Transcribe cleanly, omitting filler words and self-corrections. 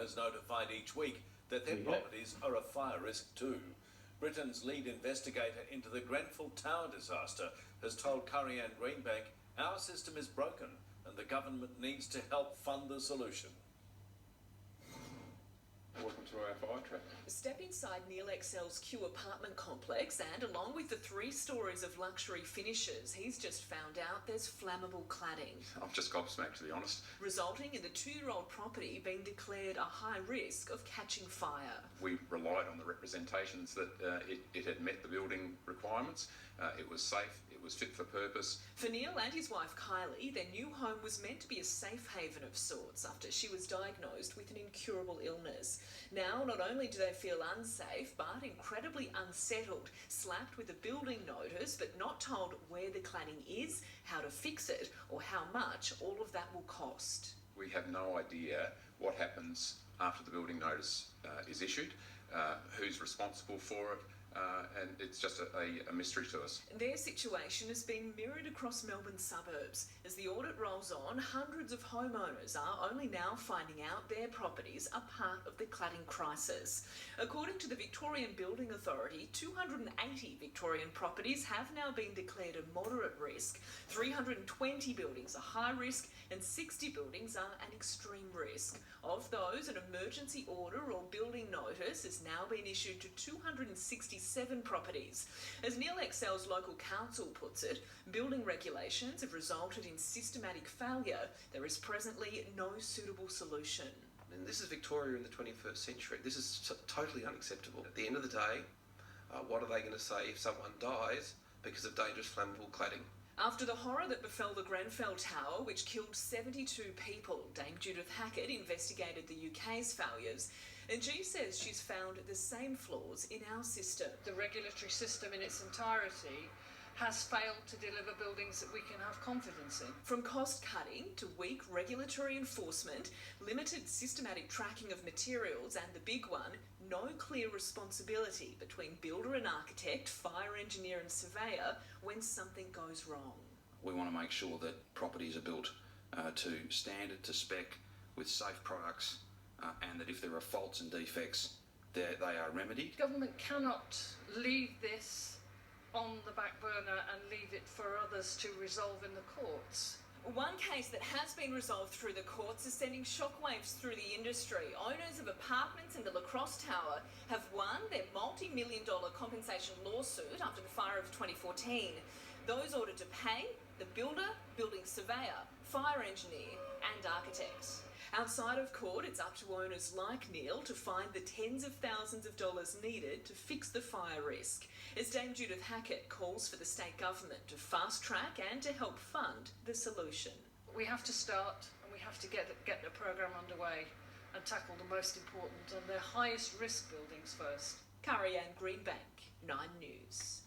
homeowners notified each week that their properties are a fire risk too. Britain's lead investigator into the Grenfell Tower disaster has told Curry-Ann Greenbank, our system is broken and the government needs to help fund the solution. Welcome to our fire trap. Step inside Neil Excel's Q apartment complex and, along with the 3 stories of luxury finishes, he's just found out there's flammable cladding. I'm just gobsmacked, to be honest. Resulting in the 2-year-old property being declared a high risk of catching fire. We relied on the representations that it had met the building requirements. It was safe, it was fit for purpose. For Neil and his wife Kylie, their new home was meant to be a safe haven of sorts after she was diagnosed with an incurable illness. Now, not only do they feel unsafe, but incredibly unsettled, slapped with a building notice, but not told where the cladding is, how to fix it, or how much all of that will cost. We have no idea what happens after the building notice is issued, who's responsible for it, and it's just a mystery to us. Their situation has been mirrored across Melbourne's suburbs. As the audit rolls on, hundreds of homeowners are only now finding out their properties are part of the cladding crisis. According to the Victorian Building Authority, 280 Victorian properties have now been declared a moderate risk, 320 buildings are high risk, and 60 buildings are an extreme risk. Of those, an emergency order or building notice has now been issued to 267 properties. As Neil Excel's local council puts it, building regulations have resulted in systematic failure. There is presently no suitable solution. And this is Victoria in the 21st century. This is totally unacceptable. At the end of the day, what are they going to say if someone dies because of dangerous flammable cladding? After the horror that befell the Grenfell Tower, which killed 72 people, Dame Judith Hackett investigated the UK's failures, and she says she's found the same flaws in our system. The regulatory system in its entirety has failed to deliver buildings that we can have confidence in. From cost cutting to weak regulatory enforcement, limited systematic tracking of materials, and the big one, no clear responsibility between builder and architect, fire engineer and surveyor when something goes wrong. We want to make sure that properties are built to standard, to spec, with safe products, and that if there are faults and defects, they are remedied. Government cannot leave this on the back burner and leave it for others to resolve in the courts. One case that has been resolved through the courts is sending shockwaves through the industry. Owners of apartments in the Lacross Tower have won their multi-million-dollar compensation lawsuit after the fire of 2014. Those ordered to pay the builder, building surveyor, fire engineer and architect. Outside of court, it's up to owners like Neil to find the tens of thousands of dollars needed to fix the fire risk, as Dame Judith Hackett calls for the state government to fast-track and to help fund the solution. We have to start and we have to get the programme underway and tackle the most important and the highest risk buildings first. Curry-Ann Greenbank, 9 News.